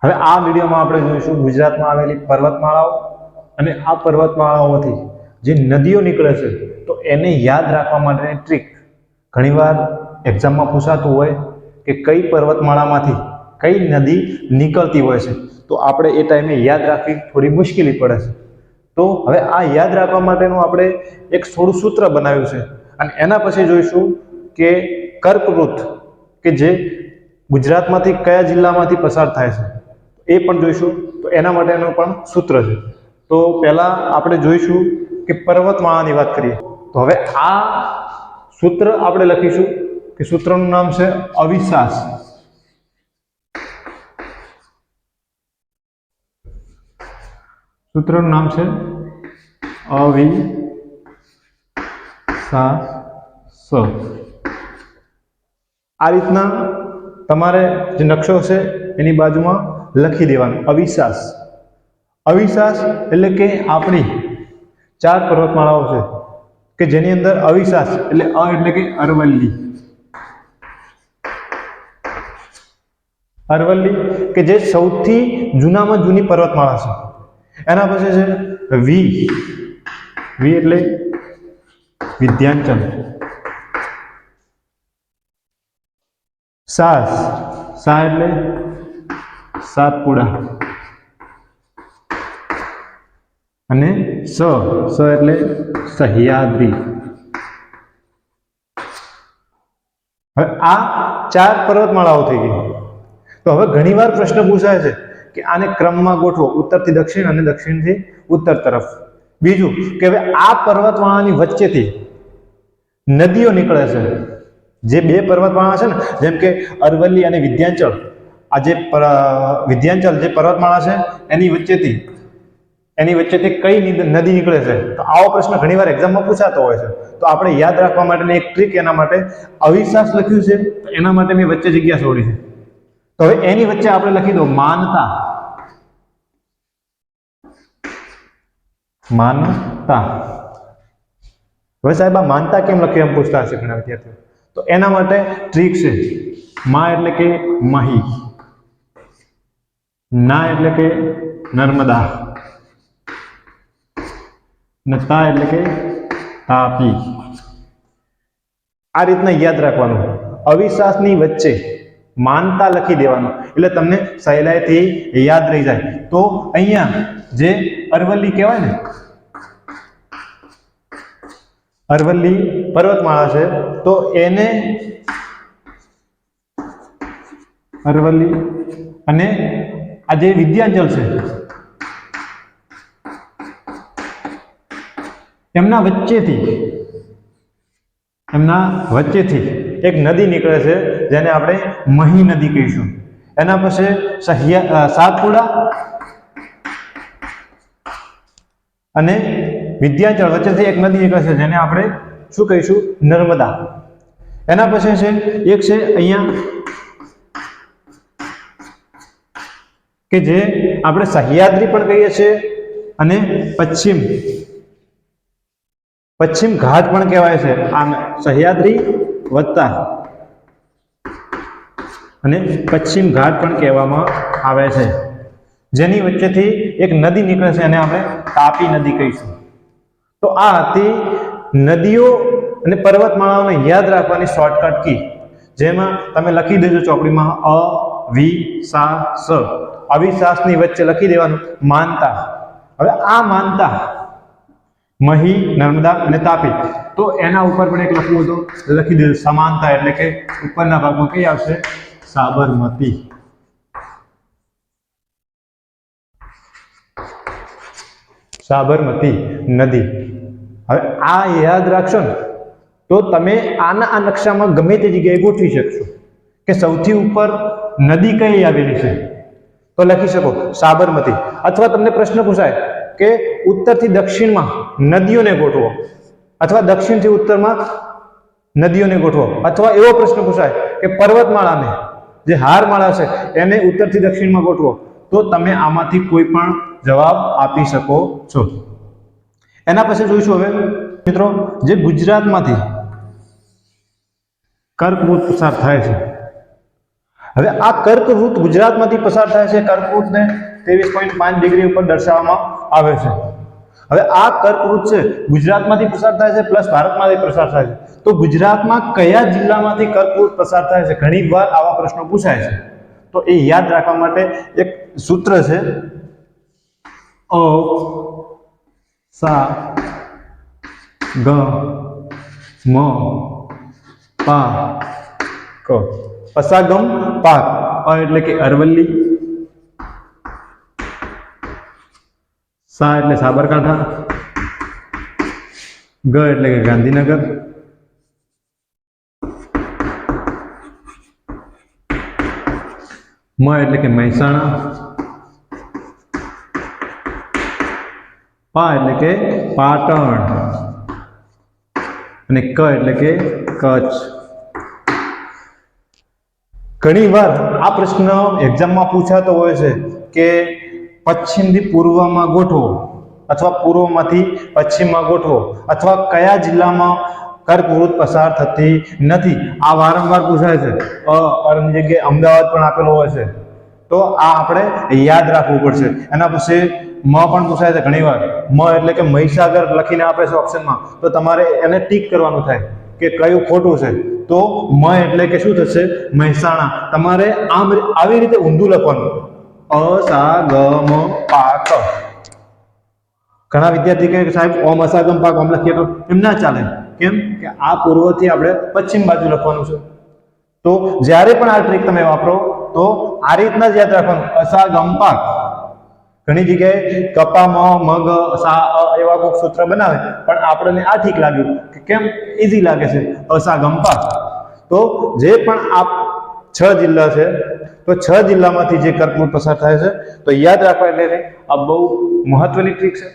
હવે આ વિડીયોમાં આપણે જોઈશું ગુજરાતમાં આવેલી પર્વતમાળાઓ અને આ પર્વતમાળાઓમાંથી જે નદીઓ નીકળે છે તો એને યાદ રાખવા માટેની ટ્રીક. ઘણીવાર એક્ઝામમાં પૂછાતું હોય કે કઈ પર્વતમાળામાંથી કઈ નદી નીકળતી હોય છે, તો આપણે એ ટાઈમે યાદ રાખવી થોડી મુશ્કેલી પડે છે. તો હવે આ યાદ રાખવા માટેનું આપણે એક થોડું સૂત્ર બનાવ્યું છે અને એના પછી જોઈશું કે કર્કવૃત કે જે ગુજરાતમાંથી કયા જિલ્લામાંથી પસાર થાય છે એ પણ જોઈશું. તો એના માટેનું પણ સૂત્ર છે. તો પહેલા આપણે જોઈશું કે પર્વતમાળાની વાત કરીએ. તો હવે આ સૂત્ર આપણે લખીશું કે સૂત્રનું નામ છે અવિશાસ. સૂત્રનું નામ છે અવિશાસ. આ રીતના તમારે જે નકશો છે એની બાજુમાં લખી દેવાનું અવિશાસ. અવિશાસ એટલે કે આપણી 4 પર્વતમાળાઓ છે કે જેની અંદર અવિશાસ એટલે એટલે કે અરવલ્લી. અરવલ્લી કે જે સૌથી જૂનામાં જૂની પર્વતમાળા છે. એના પછી છે વી. વી એટલે વિંધ્યાચલ. સાસ. સા એટલે સાતપુડા. અને સ એટલે સહ્યાદ્રી. હવે આ 4 પર્વતમાળાઓ થઈ ગઈ. તો હવે ઘણીવાર પ્રશ્ન પૂછાય છે કે આને ક્રમમાં ગોઠવો, ઉત્તરથી દક્ષિણ અને દક્ષિણથી ઉત્તર તરફ. બીજું કે હવે આ પર્વતમાળાની વચ્ચેથી નદીઓ નીકળે છે. જે 2 પર્વતમાળા છે ને, જેમ કે અરવલ્લી અને વિંધ્યાચલ, આ જે વિંધ્યાચલ જે પર્વતમાળા છે એની વચ્ચેથી કઈ નદી નીકળે છે. તો આવો પ્રશ્ન ઘણીવાર એક્ઝામમાં પૂછાતો હોય છે. તો આપણે યાદ રાખવા માટેની એક ટ્રીક એના માટે અવિશાસ લખ્યું છે. તો એના માટે મેં વચ્ચે જગ્યા છોડી છે. તો હવે એની વચ્ચે આપણે લખી દો માનતા. માનતા. હવે સાહેબ આ માનતા કેમ લખ્યું એમ પૂછતા હશે ઘણા વિદ્યાર્થીઓ. તો એના માટે ટ્રીક છે. મા એટલે કે મહી, ના એટલે કે નર્મદા, ને તા એટલે કે તાપી. આ રીતના યાદ રાખવાનું. અવિશાસની વચ્ચે માનતા લખી દેવાનું એટલે તમને સહેલાઈથી યાદ રહી જાય. તો અહીંયા જે અરવલ્લી કહેવાય ને, અરવલ્લી પર્વતમાળા છે, તો એને અરવલ્લી અને આ જે વિંધ્યાચલ છે એમના વચ્ચેથી એક નદી નીકળે છે જેને આપણે મહી નદી કહીશું. એના પછી સાતપુડા અને વિંધ્યાચલ વચ્ચેથી એક નદી નીકળે છે જેને આપણે શું કહીશું? નર્મદા. એના પછી છે એક છે અહીંયા કે જે આપણે સહ્યાદ્રી પણ કહીએ છીએ અને પશ્ચિમ ઘાટ પણ કહેવાય છે. આમ સહ્યાદ્રી વત્તા અને પશ્ચિમ ઘાટ પણ કહેવામાં આવે છે. જેની વચ્ચેથી એક નદી નીકળે છે અને આપણે તાપી નદી કહીશું. તો આ હતી નદીઓ અને પર્વતમાળાઓને યાદ રાખવાની શોર્ટકટ કી, જેમાં તમે લખી દેજો ચોપડીમાં અવિશાસ. અવિશાસની વચ્ચે લખી દેવાનું માનતા. હવે આ માનતા મહી, નર્મદા અને તાપી, તો એના ઉપર પણ એક લખવું હતું, લખી દીધું સમાનતા. એટલે કે ઉપરના ભાગમાં કઈ આવશે? સાબરમતી. સાબરમતી નદી. હવે આ યાદ રાખશો ને તો તમે આના આ નકશામાં ગમે તે જગ્યાએ ગોઠવી શકશો કે સૌથી ઉપર નદી કઈ આવેલી છે. તો લખી શકો સાબરમતી. અથવા તમને પ્રશ્ન પૂછાય કે ઉત્તરથી દક્ષિણમાં નદીઓને ગોઠવો, અથવા દક્ષિણથી ઉત્તરમાં નદીઓને ગોઠવો, અથવા એવો પ્રશ્ન પૂછાય કે પર્વતમાળાને, જે હારમાળા છે એને ઉત્તરથી દક્ષિણમાં ગોઠવો, તો તમે આમાંથી કોઈ પણ જવાબ આપી શકો છો. એના પછી જોઈશું હવે મિત્રો, જે ગુજરાતમાંથી કર્કવૃત પસાર થાય છે હવે આ કર્કવૃત ગુજરાતમાંથી પસાર થાય છે. કર્કવૃતને 23.5 ડિગ્રી ઉપર દર્શાવવામાં આવે છે. હવે આ કર્કવૃત છે ગુજરાતમાંથી પસાર થાય છે પ્લસ ભારતમાંથી પસાર થાય છે. તો ગુજરાતમાં કયા જિલ્લામાંથી કર્કવૃત પસાર થાય છે? ઘણીવાર આવા પ્રશ્નો પૂછાય છે. તો એ યાદ રાખવા માટે એક સૂત્ર છે, અ સા ગ મ પા ક. અસાગમ પાક. અ એટલે કે અરવલ્લી, સા એટલે સાબરકાંઠા, ગ એટલે કે ગાંધીનગર, મ એટલે કે મહેસાણા, પા એટલે કે પાટણ અને ક એટલે કે કચ્છ. ઘણીવાર આ પ્રશ્ન એક્ઝામમાં પૂછાતો હોય છે કે પશ્ચિમથી પૂર્વમાં ગોઠવો અથવા પૂર્વમાંથી પશ્ચિમમાં ગોઠવો અથવા કયા જિલ્લામાં કર્કવૃત પસાર થતી નથી. આ વારંવાર પૂછાય છે. અની જગ્યાએ અમદાવાદ પણ આપેલો હોય છે. તો આ આપણે યાદ રાખવું પડશે. એના પછી મ પણ પૂછાય છે ઘણીવાર. મ એટલે કે મહીસાગર લખીને આપે છે ઓપ્શનમાં, તો તમારે એને ટીક કરવાનું થાય કે કયું ખોટું છે. તો મ એટલે કે શું થશે? મહેસાણા. તમારે આમ આવી રીતે ઊંધું લખવાનું, અ સા ગ મ પા ક. ઘણા વિદ્યાર્થી કહે કે સાહેબ ઓમ અસાગમ પાક ઓમ લખીએ તો એમ ના ચાલે. કેમ કે આ પૂર્વથી આપણે પશ્ચિમ બાજુ લખવાનું છે. તો જ્યારે પણ આ ટ્રીક તમે વાપરો તો આ રીતના જ યાદ રાખવાનું, અસાગમ પાક. ઘણી જગ્યાએ કપામાં મગ સા એવા કોઈ સૂત્ર બનાવે, પણ આપણને આ ઠીક લાગ્યું કે કેમ ઈઝી લાગે છે, અસાગમ પાક. તો જે પણ આ 6 જિલ્લા છે, તો 6 જિલ્લામાંથી જે કર્કવૃત પસાર થાય છે તો યાદ રાખવા એટલે આ બહુ મહત્વની ટ્રીક છે.